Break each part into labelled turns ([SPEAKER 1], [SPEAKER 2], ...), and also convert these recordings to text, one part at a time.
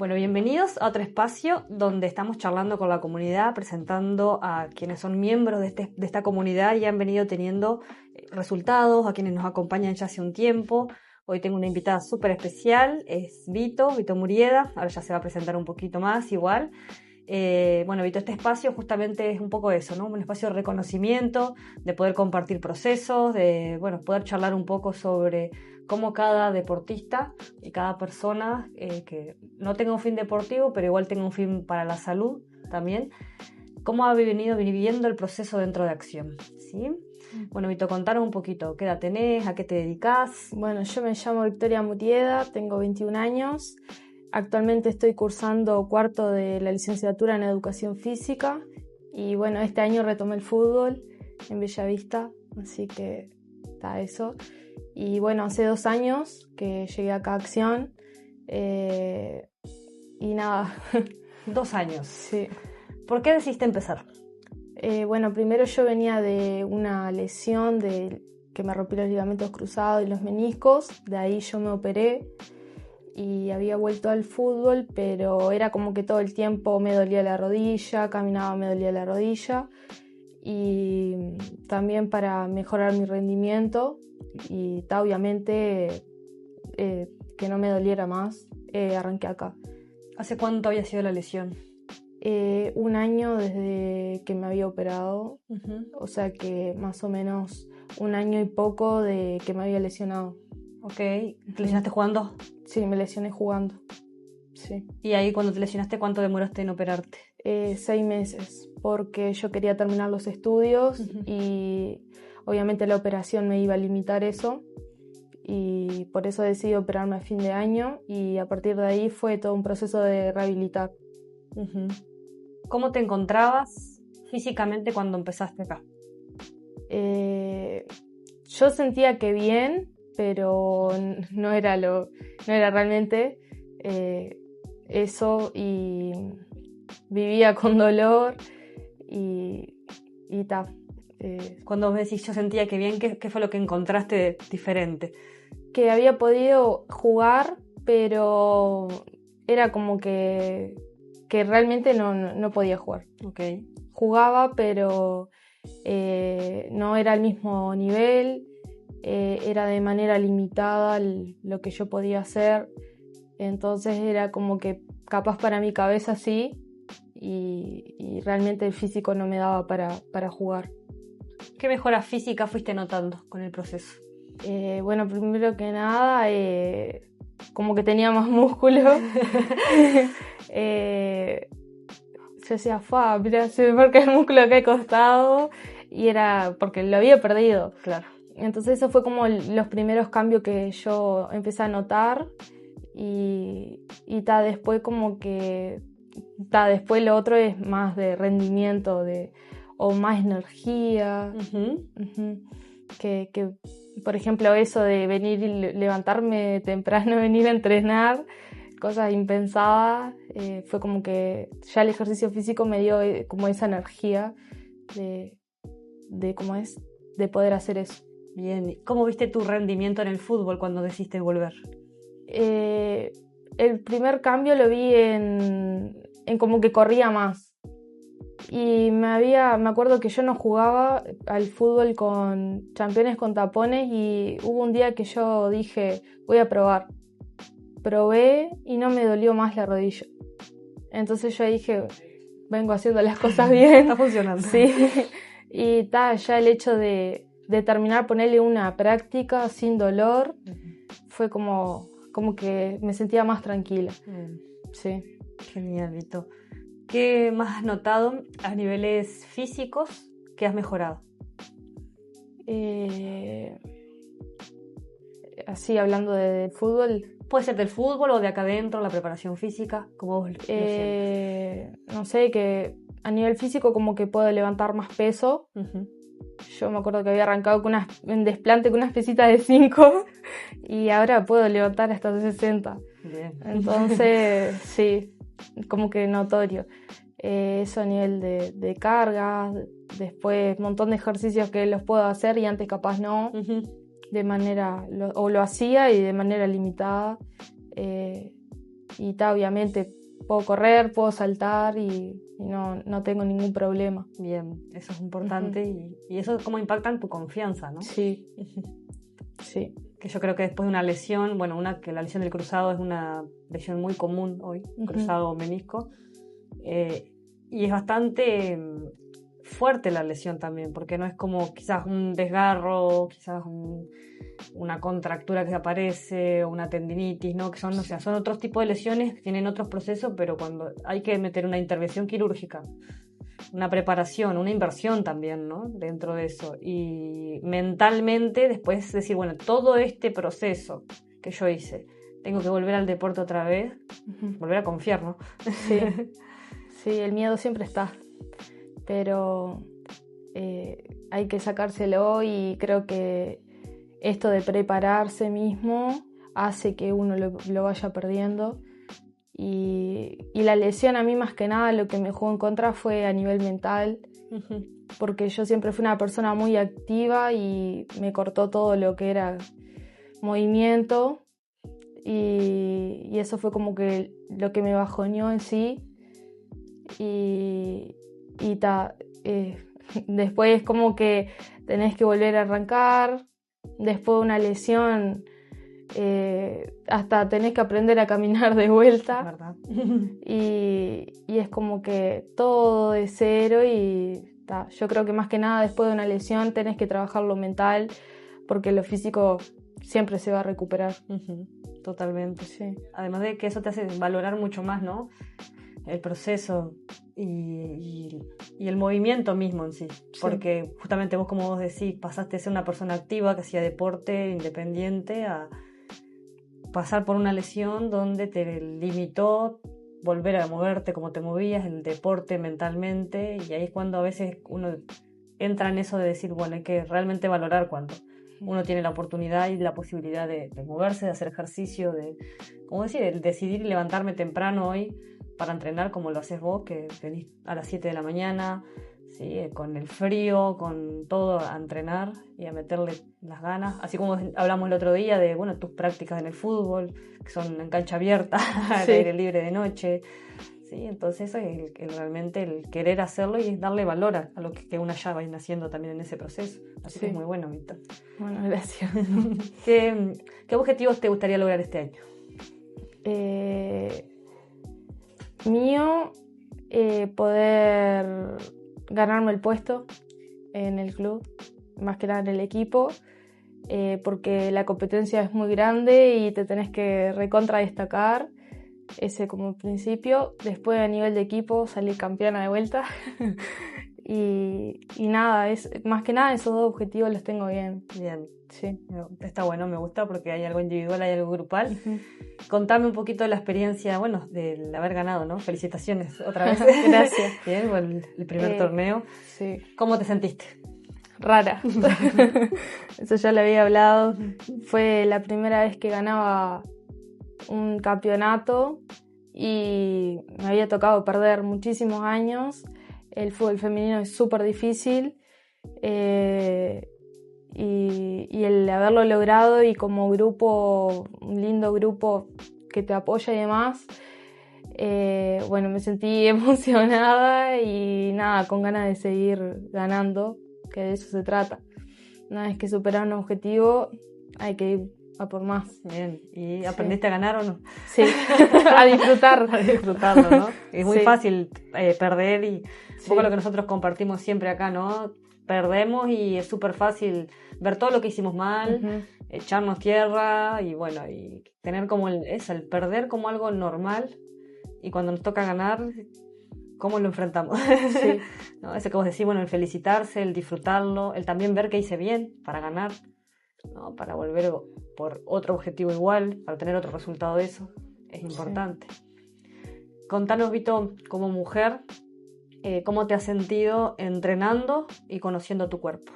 [SPEAKER 1] Bueno, bienvenidos a otro espacio donde estamos charlando con la comunidad, presentando a quienes son miembros de esta comunidad y han venido teniendo resultados, a quienes nos acompañan ya hace un tiempo. Hoy tengo una invitada súper especial, es Vito Murieda, ahora ya se va a presentar un poquito más igual. Vito, este espacio justamente es un poco eso, ¿no? Un espacio de reconocimiento, de poder compartir procesos, de poder charlar un poco sobre cómo cada deportista y cada persona que no tenga un fin deportivo, pero igual tenga un fin para la salud también, cómo ha venido viviendo el proceso dentro de Acción, ¿sí? Bueno, Vito, contanos un poquito, ¿qué edad tenés? ¿A qué te dedicás?
[SPEAKER 2] Bueno, yo me llamo Victoria Murieda, tengo 21 años. Actualmente estoy cursando cuarto de la licenciatura en Educación Física y bueno, este año retomé el fútbol en Bellavista, así que está eso. Y bueno, hace 2 años que llegué acá a Acción y nada.
[SPEAKER 1] 2 años.
[SPEAKER 2] Sí.
[SPEAKER 1] ¿Por qué decidiste empezar?
[SPEAKER 2] Primero yo venía de una lesión que me rompí los ligamentos cruzados y los meniscos, de ahí yo me operé y había vuelto al fútbol, pero era como que todo el tiempo me dolía la rodilla, caminaba me dolía la rodilla, y también para mejorar mi rendimiento y obviamente que no me doliera más, arranqué acá.
[SPEAKER 1] ¿Hace cuánto había sido la lesión?
[SPEAKER 2] 1 año desde que me había operado,
[SPEAKER 1] Uh-huh.
[SPEAKER 2] O sea que más o menos 1 año y poco de que me había lesionado.
[SPEAKER 1] Ok, ¿te lesionaste jugando?
[SPEAKER 2] Sí, me lesioné jugando. Sí.
[SPEAKER 1] ¿Y ahí cuando te lesionaste cuánto demoraste en operarte?
[SPEAKER 2] 6 meses, porque yo quería terminar los estudios y obviamente la operación me iba a limitar eso y por eso decidí operarme a fin de año y a partir de ahí fue todo un proceso de rehabilitar.
[SPEAKER 1] Uh-huh. ¿Cómo te encontrabas físicamente cuando empezaste acá?
[SPEAKER 2] Yo sentía que bien, pero no era realmente eso, y vivía con dolor y ta.
[SPEAKER 1] Cuando vos decís yo sentía que bien, ¿qué fue lo que encontraste diferente?
[SPEAKER 2] Que había podido jugar, pero era como que realmente no podía jugar.
[SPEAKER 1] Okay.
[SPEAKER 2] Jugaba, pero no era al mismo nivel, era de manera limitada lo que yo podía hacer, entonces era como que capaz para mi cabeza sí, y realmente el físico no me daba para jugar.
[SPEAKER 1] ¿Qué mejora física fuiste notando con el proceso?
[SPEAKER 2] Primero que nada, como que tenía más músculo. Yo decía, mira, se me marca el músculo que he costado, y era porque lo había perdido.
[SPEAKER 1] Claro.
[SPEAKER 2] Entonces eso fue como los primeros cambios que yo empecé a notar y después como que después lo otro es más de rendimiento o más energía. Que por ejemplo eso de venir y levantarme temprano, venir a entrenar, cosas impensadas, fue como que ya el ejercicio físico me dio como esa energía de cómo es, de poder hacer eso.
[SPEAKER 1] Bien, ¿cómo viste tu rendimiento en el fútbol cuando decidiste volver?
[SPEAKER 2] El primer cambio lo vi en como que corría más. Y me acuerdo que yo no jugaba al fútbol con championes con tapones y hubo un día que yo dije, voy a probar. Probé y no me dolió más la rodilla. Entonces yo dije, vengo haciendo las cosas bien.
[SPEAKER 1] Está funcionando.
[SPEAKER 2] Sí. Y ya el hecho de terminar, ponerle una práctica sin dolor, fue como que me sentía más tranquila. Sí.
[SPEAKER 1] Genial, Vito. ¿Qué más has notado a niveles físicos que has mejorado?
[SPEAKER 2] Así, hablando de fútbol.
[SPEAKER 1] Puede ser del fútbol o de acá adentro, la preparación física, como vos lo sientes.
[SPEAKER 2] No sé, que a nivel físico como que puedo levantar más peso. Yo me acuerdo que había arrancado en desplante con unas pesitas de 5 y ahora puedo levantar hasta 60.
[SPEAKER 1] Bien.
[SPEAKER 2] Entonces, sí, como que notorio. Eso a nivel de cargas, después un montón de ejercicios que los puedo hacer y antes capaz no, de manera, o lo hacía y de manera limitada. obviamente puedo correr, puedo saltar y no tengo ningún problema.
[SPEAKER 1] Bien, eso es importante y eso cómo impacta en tu confianza, ¿no?
[SPEAKER 2] Sí, sí.
[SPEAKER 1] Que yo creo que después de una lesión, bueno, que la lesión del cruzado es una lesión muy común hoy, cruzado o menisco, y es bastante fuerte la lesión también, porque no es como quizás un desgarro, quizás una contractura que aparece, o una tendinitis, ¿no? Que son, o sea, son otros tipos de lesiones, tienen otros procesos, pero cuando hay que meter una intervención quirúrgica, una preparación, una inversión también, ¿no? Dentro de eso. Y mentalmente después decir, bueno, todo este proceso que yo hice, tengo que volver al deporte otra vez, volver a confiar, ¿no?
[SPEAKER 2] Sí, sí, el miedo siempre está, pero hay que sacárselo y creo que esto de prepararse mismo hace que uno lo vaya perdiendo. Y la lesión a mí más que nada lo que me jugó en contra fue a nivel mental, porque yo siempre fui una persona muy activa y me cortó todo lo que era movimiento y eso fue como que lo que me bajoneó en sí después como que tenés que volver a arrancar, después de una lesión hasta tenés que aprender a caminar de vuelta.
[SPEAKER 1] ¿Verdad?
[SPEAKER 2] y es como que todo de cero yo creo que más que nada después de una lesión tenés que trabajar lo mental porque lo físico siempre se va a recuperar.
[SPEAKER 1] Totalmente.
[SPEAKER 2] Sí.
[SPEAKER 1] Además de que eso te hace valorar mucho más, ¿no? El proceso y el movimiento mismo en sí. Porque justamente vos, como vos decís, pasaste de ser una persona activa que hacía deporte independiente a pasar por una lesión donde te limitó volver a moverte como te movías, el deporte mentalmente, y ahí es cuando a veces uno entra en eso de decir, bueno, hay que realmente valorar cuando uno tiene la oportunidad y la posibilidad de moverse, de hacer ejercicio, de, como decir, el decidir levantarme temprano hoy para entrenar como lo haces vos, que venís a las 7 de la mañana, ¿sí? Con el frío, con todo, a entrenar y a meterle las ganas. Así como hablamos el otro día de, bueno, tus prácticas en el fútbol, que son en cancha abierta, al aire libre de noche. ¿Sí? Entonces eso es realmente el querer hacerlo y es darle valor a lo que una ya va haciendo también en ese proceso. Así que es muy bueno, Mita.
[SPEAKER 2] Bueno, gracias.
[SPEAKER 1] ¿Qué objetivos te gustaría lograr este año?
[SPEAKER 2] Mío, poder ganarme el puesto en el club, más que nada en el equipo, porque la competencia es muy grande y te tenés que recontra destacar, ese como principio. Después a nivel de equipo salir campeona de vuelta y nada, más que nada esos dos objetivos los tengo bien.
[SPEAKER 1] Bien.
[SPEAKER 2] Sí.
[SPEAKER 1] Está bueno, me gusta porque hay algo individual, hay algo grupal. Contame un poquito de la experiencia, bueno, del haber ganado, ¿no? Felicitaciones otra vez.
[SPEAKER 2] Gracias.
[SPEAKER 1] Bien, bueno, el primer torneo.
[SPEAKER 2] Sí.
[SPEAKER 1] ¿Cómo te sentiste?
[SPEAKER 2] Rara. Eso ya lo había hablado. Fue la primera vez que ganaba un campeonato y me había tocado perder muchísimos años. El fútbol femenino es súper difícil. Y el haberlo logrado y como grupo, un lindo grupo que te apoya y demás, bueno, me sentí emocionada y nada, con ganas de seguir ganando, que de eso se trata. Una vez que superas un objetivo, hay que ir a por más.
[SPEAKER 1] Bien, ¿y aprendiste a ganar o no?
[SPEAKER 2] Sí, a disfrutar.
[SPEAKER 1] A disfrutarlo, ¿no? Es muy fácil perder y un poco lo que nosotros compartimos siempre acá, ¿no? Perdemos y es súper fácil ver todo lo que hicimos mal, echarnos tierra y bueno, y tener como el perder como algo normal y cuando nos toca ganar, ¿cómo lo enfrentamos?
[SPEAKER 2] Sí.
[SPEAKER 1] ¿No? Ese que vos decís, bueno, el felicitarse, el disfrutarlo, el también ver que hice bien para ganar, ¿no? Para volver por otro objetivo igual, para tener otro resultado de eso, es importante. Sí. Contanos, Vito, como mujer, ¿cómo te has sentido entrenando y conociendo tu cuerpo?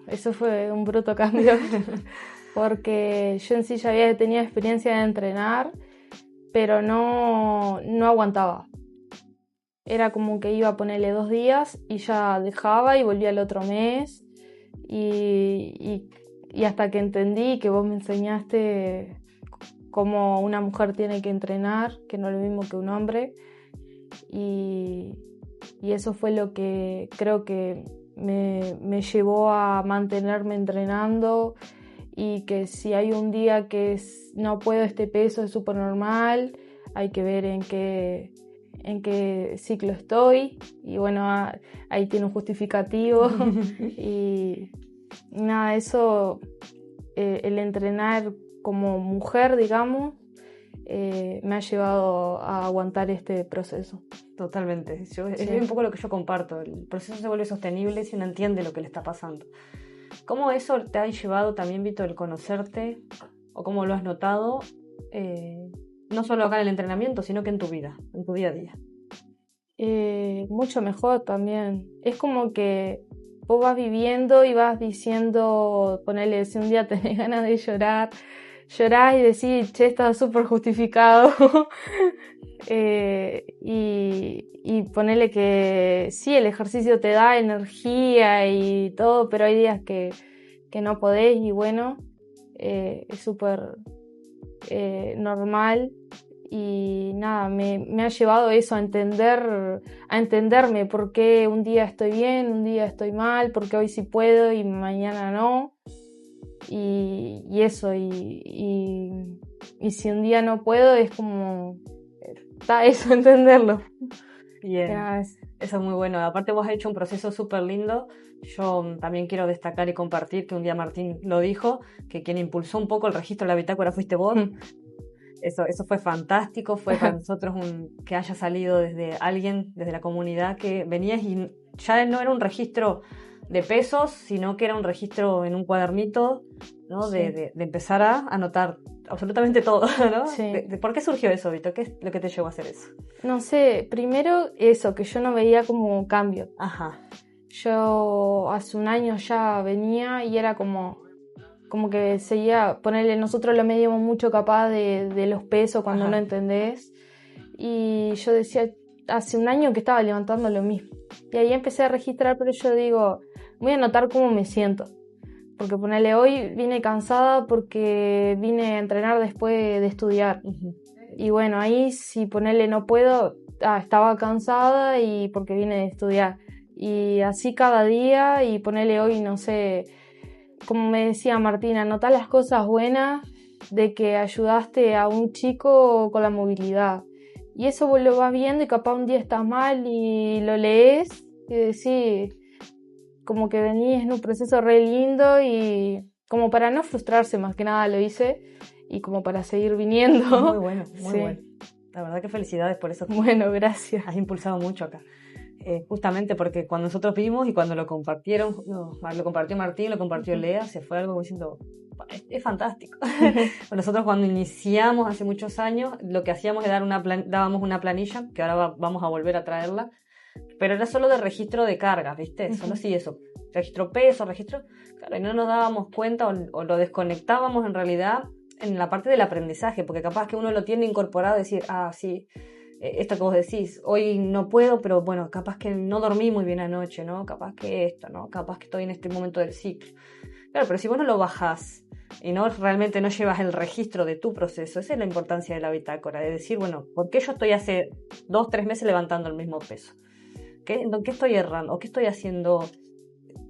[SPEAKER 2] Eso fue un bruto cambio, porque yo en sí ya había tenido experiencia de entrenar, pero no aguantaba. Era como que iba a ponerle 2 días y ya dejaba y volvía el otro mes. Y hasta que entendí que vos me enseñaste cómo una mujer tiene que entrenar, que no es lo mismo que un hombre. Y eso fue lo que creo que me llevó a mantenerme entrenando, y que si hay un día que no puedo este peso es súper normal, hay que ver en qué ciclo estoy, y bueno, ahí tiene un justificativo. Y nada, eso, el entrenar como mujer, digamos, me ha llevado a aguantar este proceso.
[SPEAKER 1] Totalmente. Es un poco lo que yo comparto. El proceso se vuelve sostenible si uno entiende lo que le está pasando. ¿Cómo eso te ha llevado también, Vito, el conocerte, o cómo lo has notado, no solo acá en el entrenamiento, sino que en tu vida, en tu día a día?
[SPEAKER 2] Mucho mejor también. Es como que vos vas viviendo y vas diciendo, ponele, si un día tenés ganas de llorar, llorás y decís, che, está súper justificado. Y ponele que sí, el ejercicio te da energía y todo, pero hay días que no podés, y bueno, es súper normal. Y nada, me ha llevado eso a entenderme por qué un día estoy bien, un día estoy mal, por qué hoy sí puedo y mañana no. Y eso, y si un día no puedo, es como, está eso, entenderlo.
[SPEAKER 1] Bien, eso es muy bueno. Aparte vos has hecho un proceso súper lindo. Yo también quiero destacar y compartir que un día Martín lo dijo, que quien impulsó un poco el registro de la bitácora fuiste vos. Eso fue fantástico, fue para nosotros que haya salido desde alguien, desde la comunidad, que venías y ya no era un registro de pesos, sino que era un registro en un cuadernito, ¿no?
[SPEAKER 2] Sí.
[SPEAKER 1] De empezar a anotar absolutamente todo, ¿no?
[SPEAKER 2] Sí.
[SPEAKER 1] ¿Por qué surgió eso, Vito? ¿Qué es lo que te llevó a hacer eso?
[SPEAKER 2] No sé, primero eso, que yo no veía como un cambio.
[SPEAKER 1] Ajá.
[SPEAKER 2] Yo hace un año ya venía y era como que seguía, ponerle, nosotros lo medíamos mucho capaz de los pesos cuando
[SPEAKER 1] Ajá.
[SPEAKER 2] no entendés. Y yo decía, hace un año que estaba levantando lo mismo. Y ahí empecé a registrar, pero yo digo, voy a notar cómo me siento. Porque ponerle, hoy vine cansada porque vine a entrenar después de estudiar.
[SPEAKER 1] Uh-huh.
[SPEAKER 2] Y bueno, ahí si ponerle no puedo, estaba cansada y porque vine de estudiar. Y así cada día, y ponerle hoy, no sé, como me decía Martina, notá las cosas buenas de que ayudaste a un chico con la movilidad. Y eso vos lo vas viendo y capaz un día estás mal y lo lees y decís, como que venís en un proceso re lindo, y como para no frustrarse, más que nada lo hice, y como para seguir viniendo.
[SPEAKER 1] Muy bueno, muy
[SPEAKER 2] sí.
[SPEAKER 1] bueno. La verdad que felicidades por eso.
[SPEAKER 2] Bueno, gracias.
[SPEAKER 1] Has impulsado mucho acá. Justamente porque cuando nosotros vimos y cuando lo compartieron, lo compartió Martín, lo compartió Lea, se fue algo diciendo, es fantástico. Nosotros cuando iniciamos hace muchos años, lo que hacíamos era dábamos una planilla, que ahora vamos a volver a traerla, pero era solo de registro de cargas, ¿viste? Solo así eso, registro peso, claro, y no nos dábamos cuenta o lo desconectábamos en realidad en la parte del aprendizaje, porque capaz que uno lo tiene incorporado y decir, sí, esto que vos decís, hoy no puedo, pero bueno, capaz que no dormí muy bien anoche, ¿no? Capaz que esto, ¿no? Capaz que estoy en este momento del ciclo. Claro, pero si vos no lo bajás y realmente no llevas el registro de tu proceso, esa es la importancia de la bitácora, de decir, bueno, ¿por qué yo estoy hace 2-3 meses levantando el mismo peso? ¿En qué estoy errando? ¿O qué estoy haciendo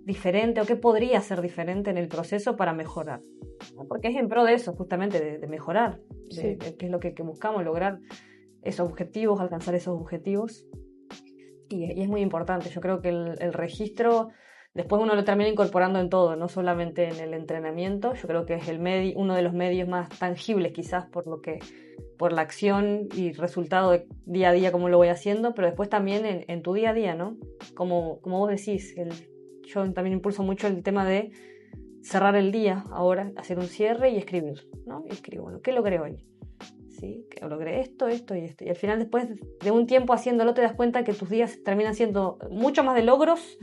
[SPEAKER 1] diferente? ¿O qué podría ser diferente en el proceso para mejorar? Porque es en pro de eso, justamente, de mejorar,
[SPEAKER 2] Sí.
[SPEAKER 1] que es lo que buscamos, lograr esos objetivos, alcanzar esos objetivos. Y es muy importante. Yo creo que el registro, después uno lo termina incorporando en todo, no solamente en el entrenamiento. Yo creo que es uno de los medios más tangibles, quizás, por la acción y resultado de día a día, como lo voy haciendo, pero después también en tu día a día, ¿no? Como vos decís, yo también impulso mucho el tema de cerrar el día ahora, hacer un cierre y escribir, ¿no? Y escribo, bueno, ¿qué logré hoy? ¿Sí? Que logré esto y esto. Y al final, después de un tiempo haciéndolo, te das cuenta que tus días terminan siendo mucho más de logros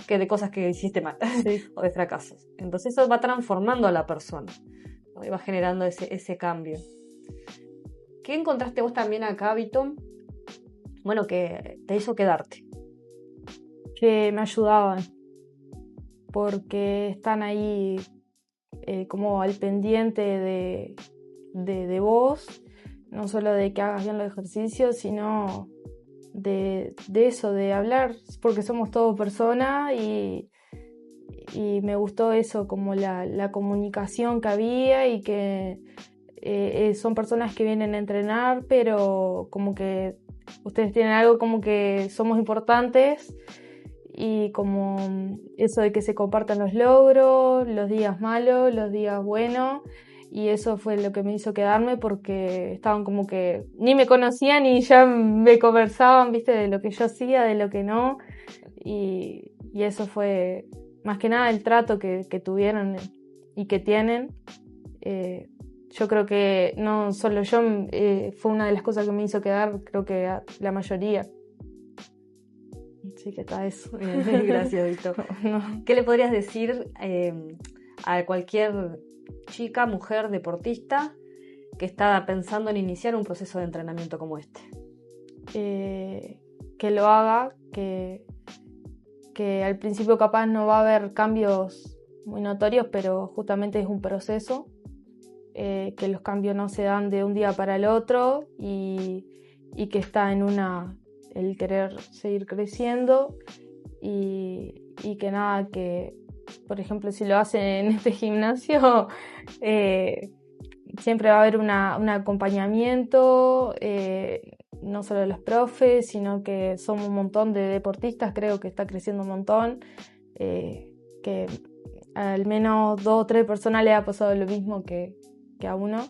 [SPEAKER 1] que de cosas que hiciste mal, sí, o de fracasos. Entonces eso va transformando a la persona, ¿no? Y va generando ese cambio. ¿Qué encontraste vos también acá, Vito? Bueno, que te hizo quedarte.
[SPEAKER 2] Que me ayudaban, porque están ahí como al pendiente de vos, no solo de que hagas bien los ejercicios, sino de eso, de hablar, porque somos todos personas y me gustó eso, como la comunicación que había y que son personas que vienen a entrenar, pero como que ustedes tienen algo como que somos importantes y como eso de que se compartan los logros, los días malos, los días buenos, y eso fue lo que me hizo quedarme porque estaban como que ni me conocían y ya me conversaban, viste, de lo que yo hacía, de lo que no, y eso fue más que nada el trato que tuvieron y que tienen. Yo creo que no solo yo, fue una de las cosas que me hizo quedar, creo que a la mayoría. Así que está eso.
[SPEAKER 1] Gracias, Vito.
[SPEAKER 2] No.
[SPEAKER 1] ¿Qué le podrías decir a cualquier chica, mujer, deportista que está pensando en iniciar un proceso de entrenamiento como este?
[SPEAKER 2] Que lo haga, que al principio capaz no va a haber cambios muy notorios, pero justamente es un proceso, que los cambios no se dan de un día para el otro y que está en el querer seguir creciendo y que nada, que por ejemplo si lo hacen en este gimnasio, siempre va a haber un acompañamiento, no solo de los profes, sino que somos un montón de deportistas, creo que está creciendo un montón, que al menos 2 o 3 personas les ha pasado lo mismo que a uno,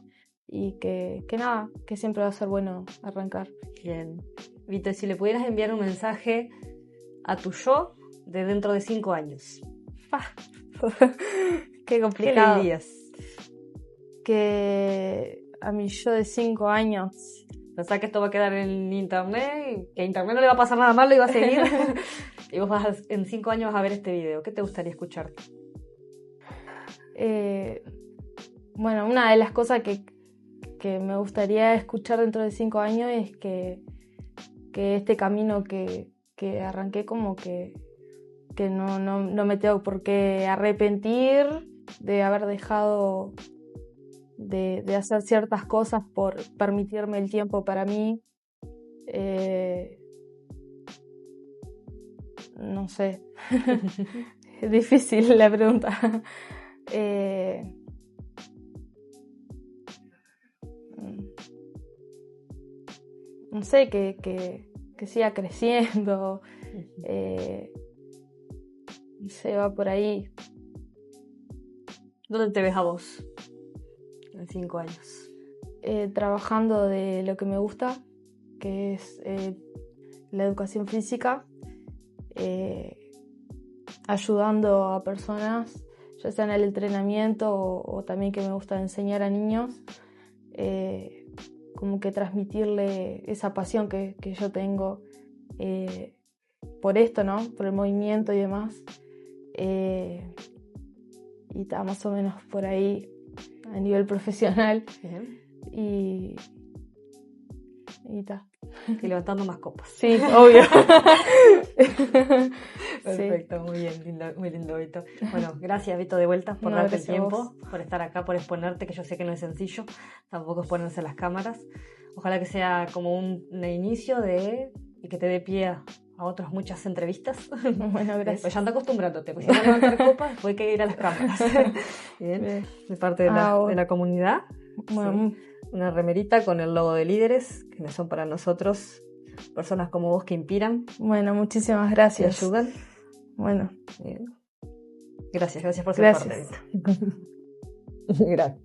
[SPEAKER 2] y que nada, que siempre va a ser bueno arrancar.
[SPEAKER 1] Bien. Vito, si le pudieras enviar un mensaje a tu yo de dentro de 5 años.
[SPEAKER 2] Qué complicado.
[SPEAKER 1] ¿Qué le dirías?
[SPEAKER 2] Que a mi yo de 5 años...
[SPEAKER 1] Pensá que esto va a quedar en internet, y que a internet no le va a pasar nada malo y va a seguir. Y vos en 5 años vas a ver este video. ¿Qué te gustaría escuchar?
[SPEAKER 2] Bueno, una de las cosas que me gustaría escuchar dentro de 5 años es que este camino que arranqué, como que no me tengo por qué arrepentir de haber dejado de hacer ciertas cosas por permitirme el tiempo para mí. No sé, es difícil la pregunta. No sé, que siga creciendo, se va por ahí.
[SPEAKER 1] ¿Dónde te ves a vos en 5 años?
[SPEAKER 2] Trabajando de lo que me gusta, que es la educación física, ayudando a personas, ya sea en el entrenamiento o también que me gusta enseñar a niños, como que transmitirle esa pasión que yo tengo por esto, ¿no? Por el movimiento y demás. Y está más o menos por ahí a nivel profesional.
[SPEAKER 1] Bien.
[SPEAKER 2] Y está.
[SPEAKER 1] Y levantando más copas.
[SPEAKER 2] Sí, obvio.
[SPEAKER 1] Perfecto, sí. Muy lindo, Vito. Bueno, gracias, Vito, de vuelta por darte el tiempo, por estar acá, por exponerte, que yo sé que no es sencillo, tampoco es ponerse las cámaras. Ojalá que sea como un inicio y que te dé pie a otras muchas entrevistas.
[SPEAKER 2] Bueno, gracias.
[SPEAKER 1] Pues ya anda acostumbrándote, pues si vas a levantar copas, después hay que ir a las cámaras. Bien. De parte de la comunidad.
[SPEAKER 2] Bueno.
[SPEAKER 1] Sí. Una remerita con el logo de Líderes, que son para nosotros personas como vos que inspiran.
[SPEAKER 2] Bueno, muchísimas gracias.
[SPEAKER 1] Que ayudan.
[SPEAKER 2] Bueno.
[SPEAKER 1] Gracias por ser parte.
[SPEAKER 2] Gracias.
[SPEAKER 1] Gracias.